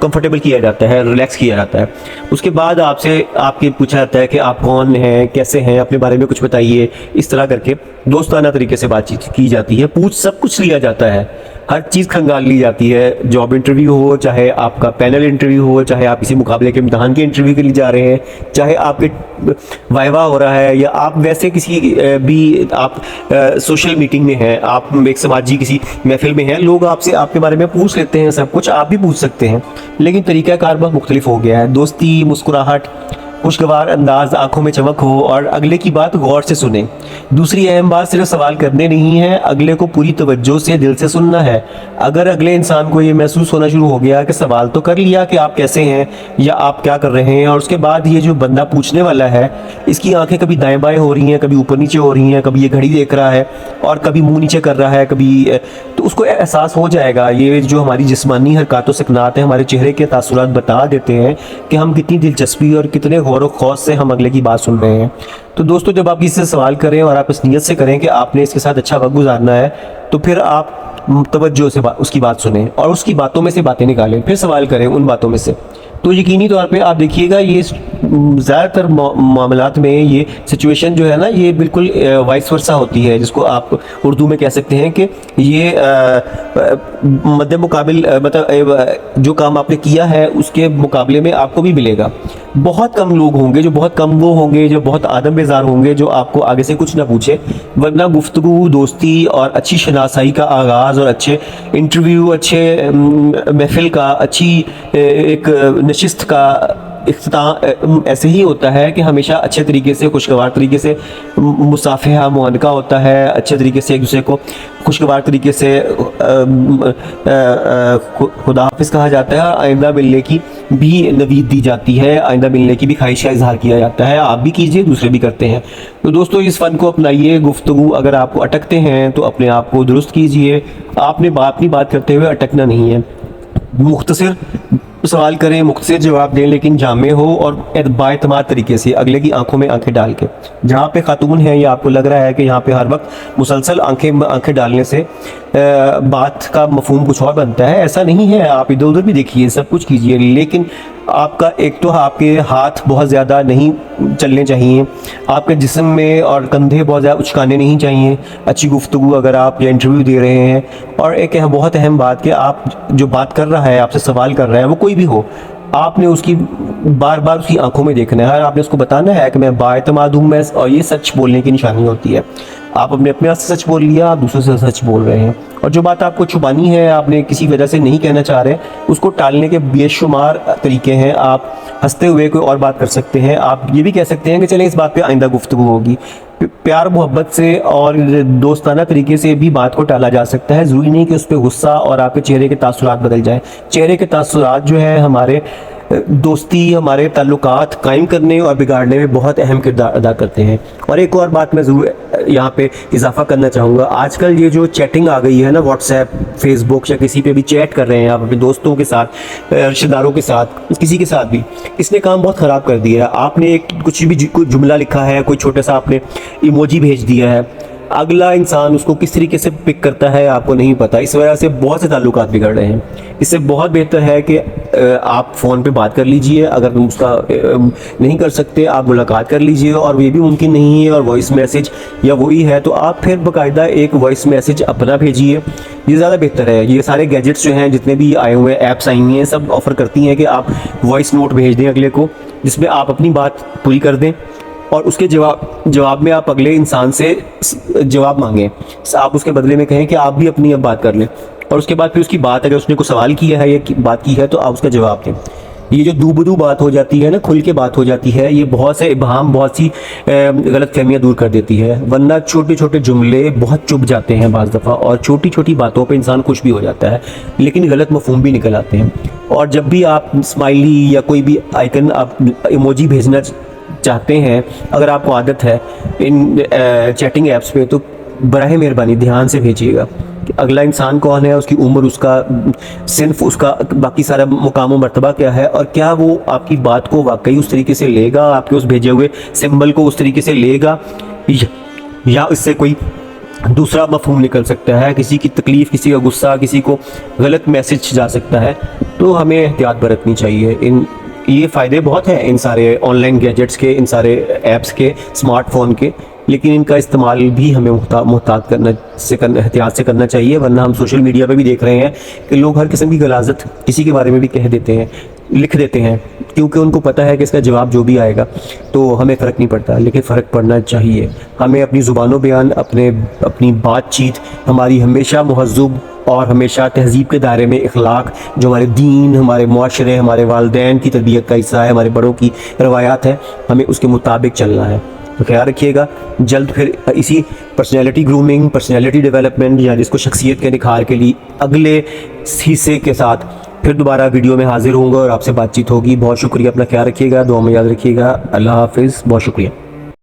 Comfortable کیا جاتا ہے، ریلیکس کیا جاتا ہے. اس کے بعد آپ سے پوچھا جاتا ہے کہ آپ کون ہیں، کیسے ہیں، اپنے بارے میں کچھ بتائیے. اس طرح کر کے دوستانہ طریقے سے بات چیت کی جاتی ہے. سب کچھ لیا جاتا ہے، ہر چیز کھنگال لی جاتی ہے. جاب انٹرویو ہو، چاہے آپ کا پینل انٹرویو ہو، چاہے آپ کسی مقابلے کے امتحان کے انٹرویو کے لیے جا رہے ہیں، چاہے آپ کے وائوا ہو رہا ہے، یا آپ ویسے کسی بھی آپ سوشل میٹنگ میں ہیں، آپ ایک سماجی کسی محفل میں ہیں، لوگ آپ سے آپ کے بارے میں پوچھ لیتے ہیں. سب کچھ آپ بھی پوچھ سکتے ہیں، لیکن طریقہ کار بہت مختلف ہو گیا ہے. دوستی، مسکراہٹ، خوشگوار انداز، آنکھوں میں چمک ہو اور اگلے کی بات غور سے سنیں. دوسری اہم بات صرف سوال کرنے نہیں ہے، اگلے کو پوری توجہ سے دل سے سننا ہے. اگر اگلے انسان کو یہ محسوس ہونا شروع ہو گیا کہ سوال تو کر لیا کہ آپ کیسے ہیں یا آپ کیا کر رہے ہیں، اور اس کے بعد یہ جو بندہ پوچھنے والا ہے اس کی آنکھیں کبھی دائیں بائیں ہو رہی ہیں، کبھی اوپر نیچے ہو رہی ہیں، کبھی یہ گھڑی دیکھ رہا ہے اور کبھی منہ نیچے کر رہا ہے، کبھی تو اس کو احساس ہو جائے گا. یہ جو ہماری جسمانی حرکات و سکنات ہیں ہمارے چہرے کے تاثرات بتا دیتے ہیں کہ ہم کتنی دلچسپی اور کتنے غور و خوض سے ہم اگلے کی بات سن رہے ہیں. تو دوستو، جب آپ کسی سے سوال کریں اور آپ اس نیت سے کریں کہ آپ نے اس کے ساتھ اچھا وقت گزارنا ہے، تو پھر آپ توجہ سے اس کی بات سنیں اور اس کی باتوں میں سے باتیں نکالیں، پھر سوال کریں ان باتوں میں سے. تو یقینی طور پہ آپ دیکھیے گا یہ زیادہ تر معاملات میں یہ سچویشن جو ہے نا، یہ بالکل وائس ورثہ ہوتی ہے، جس کو آپ اردو میں کہہ سکتے ہیں کہ یہ مد مقابل، مطلب جو کام آپ نے کیا ہے اس کے مقابلے میں آپ کو بھی ملے گا. بہت کم لوگ ہوں گے، جو بہت کم وہ ہوں گے جو بہت آدم بیزار ہوں گے، جو آپ کو آگے سے کچھ نہ پوچھے، ورنہ گفتگو، دوستی اور اچھی شناسائی کا آغاز اور اچھے انٹرویو، اچھے محفل کا، اچھی ایک نشست کا اختتام ایسے ہی ہوتا ہے کہ ہمیشہ اچھے طریقے سے، خوشگوار طریقے سے مصافحہ معانقہ ہوتا ہے، اچھے طریقے سے ایک دوسرے کو خوشگوار طریقے سے خدا حافظ کہا جاتا ہے، آئندہ ملنے کی بھی نوید دی جاتی ہے، آئندہ ملنے کی بھی خواہش کا اظہار کیا جاتا ہے. آپ بھی کیجئے، دوسرے بھی کرتے ہیں. تو دوستو، اس فن کو اپنائیے. گفتگو اگر آپ کو اٹکتے ہیں تو اپنے آپ کو درست کیجئے. آپ نے اپنی بات کرتے ہوئے اٹکنا نہیں ہے. مختصر سوال کریں، مختصر جواب دیں، لیکن جامع ہو اور بااعتماد طریقے سے، اگلے کی آنکھوں میں آنکھیں ڈال کے. جہاں پہ خاتون ہیں یا آپ کو لگ رہا ہے کہ یہاں پہ ہر وقت مسلسل آنکھیں ڈالنے سے بات کا مفہوم کچھ اور بنتا ہے، ایسا نہیں ہے. آپ ادھر ادھر بھی دیکھیے، سب کچھ کیجیے، لیکن آپ کا ایک تو آپ کے ہاتھ بہت زیادہ نہیں چلنے چاہیے، آپ کے جسم میں اور کندھے بہت زیادہ اچکانے نہیں چاہیے اچھی گفتگو اگر آپ یا انٹرویو دے رہے ہیں. اور ایک بہت اہم بات کہ آپ جو بات کر رہا ہے، آپ سے سوال کر رہا ہے، وہ کوئی بھی ہو، آپ نے اس کی بار بار اس کی آنکھوں میں دیکھنا ہے اور آپ نے اس کو بتانا ہے کہ میں بااعتماد ہوں. اور یہ سچ بولنے کی نشانی ہوتی ہے. آپ اپنے آپ سے سچ بول لیا، آپ دوسرے سے سچ بول رہے ہیں. اور جو بات آپ کو چھپانی ہے، آپ نے کسی وجہ سے نہیں کہنا چاہ رہے، اس کو ٹالنے کے بے شمار طریقے ہیں. آپ ہنستے ہوئے کوئی اور بات کر سکتے ہیں. آپ یہ بھی کہہ سکتے ہیں کہ چلیں اس بات پہ آئندہ گفتگو ہوگی. پیار محبت سے اور دوستانہ طریقے سے بھی بات کو ٹالا جا سکتا ہے. ضروری نہیں کہ اس پہ غصہ اور آپ کے چہرے کے تاثرات بدل جائیں. چہرے کے تاثرات جو ہے ہمارے دوستی، ہمارے تعلقات قائم کرنے اور بگاڑنے میں بہت اہم کردار ادا کرتے ہیں. اور ایک اور بات میں ضرور یہاں پہ اضافہ کرنا چاہوں گا. آج کل یہ جو چیٹنگ آ گئی ہے نا، واٹس ایپ، فیس بک یا کسی پہ بھی چیٹ کر رہے ہیں آپ اپنے دوستوں کے ساتھ، رشتہ داروں کے ساتھ، کسی کے ساتھ بھی، اس نے کام بہت خراب کر دیا ہے. آپ نے کچھ بھی جملہ لکھا ہے، کوئی چھوٹا سا آپ نے ایموجی بھیج دیا ہے، اگلا انسان اس کو کس طریقے سے پک کرتا ہے آپ کو نہیں پتا. اس وجہ سے بہت سے تعلقات بگڑ رہے ہیں. اس سے بہت بہتر ہے کہ آپ فون پہ بات کر لیجئے. اگر تم اس کا نہیں کر سکتے، آپ ملاقات کر لیجئے. اور یہ بھی ممکن نہیں ہے اور وائس میسج یا وہی ہے تو آپ پھر باقاعدہ ایک وائس میسج اپنا بھیجیے. یہ زیادہ بہتر ہے. یہ سارے گیجٹس جو ہیں، جتنے بھی آئے ہوئے ایپس آئی ہوئی ہیں، سب آفر کرتی ہیں کہ آپ وائس نوٹ بھیج دیں اگلے کو، جس میں آپ اپنی بات پوری کر دیں اور اس کے جواب میں آپ اگلے انسان سے جواب مانگیں. آپ اس کے بدلے میں کہیں کہ آپ بھی اپنی اب بات کر لیں، اور اس کے بعد پھر اس کی بات، اگر اس نے کوئی سوال کیا ہے یا بات کی ہے تو آپ اس کا جواب دیں. یہ جو دو بدو بات ہو جاتی ہے نا، کھل کے بات ہو جاتی ہے، یہ بہت سے ابہام، بہت سی غلط فہمیاں دور کر دیتی ہے. ورنہ چھوٹے چھوٹے جملے بہت چبھ جاتے ہیں بعض دفعہ، اور چھوٹی چھوٹی باتوں پہ انسان خوش بھی ہو جاتا ہے لیکن غلط مفہوم بھی نکل آتے ہیں. اور جب بھی آپ اسمائلی یا کوئی بھی آئیکن، آپ ایموجی بھیجنا چاہتے ہیں، اگر آپ کو عادت ہے ان چیٹنگ ایپس پہ، تو براہ مہربانی دھیان سے بھیجیے گا کہ اگلا انسان کون ہے، اس کی عمر، اس کا صنف، اس کا باقی سارا مقام و مرتبہ کیا ہے، اور کیا وہ آپ کی بات کو واقعی اس طریقے سے لے گا، آپ کے اس بھیجے ہوئے سمبل کو اس طریقے سے لے گا، یا اس سے کوئی دوسرا مفہوم نکل سکتا ہے، کسی کی تکلیف، کسی کا غصہ، کسی کو غلط میسج جا سکتا ہے، تو ہمیں احتیاط برتنی چاہیے۔ یہ فائدے بہت ہیں ان سارے آن لائن گیجٹس کے، ان سارے ایپس کے، اسمارٹ فون کے، لیکن ان کا استعمال بھی ہمیں احتیاط سے کرنا چاہیے، ورنہ ہم سوشل میڈیا پہ بھی دیکھ رہے ہیں کہ لوگ ہر قسم کی غلاظت کسی کے بارے میں بھی کہہ دیتے ہیں، لکھ دیتے ہیں، کیونکہ ان کو پتہ ہے کہ اس کا جواب جو بھی آئے گا تو ہمیں فرق نہیں پڑتا، لیکن فرق پڑنا چاہیے۔ ہمیں اپنی زبان و بیان، اپنی بات چیت ہماری ہمیشہ مہذب اور ہمیشہ تہذیب کے دائرے میں، اخلاق جو ہمارے دین، ہمارے معاشرے، ہمارے والدین کی تربیت کا حصہ ہے، ہمارے بڑوں کی روایات ہے، ہمیں اس کے مطابق چلنا ہے۔ تو خیال رکھیے گا، جلد پھر اسی پرسنالٹی گرومنگ، پرسنالٹی ڈیولپمنٹ، یا جس کو شخصیت کے نکھار کے لیے اگلے حصے کے ساتھ پھر دوبارہ ویڈیو میں حاضر ہوں گا اور آپ سے بات چیت ہوگی۔ بہت شکریہ، اپنا خیال رکھیے گا، دعا میں یاد رکھیے گا۔ اللہ حافظ، بہت شکریہ۔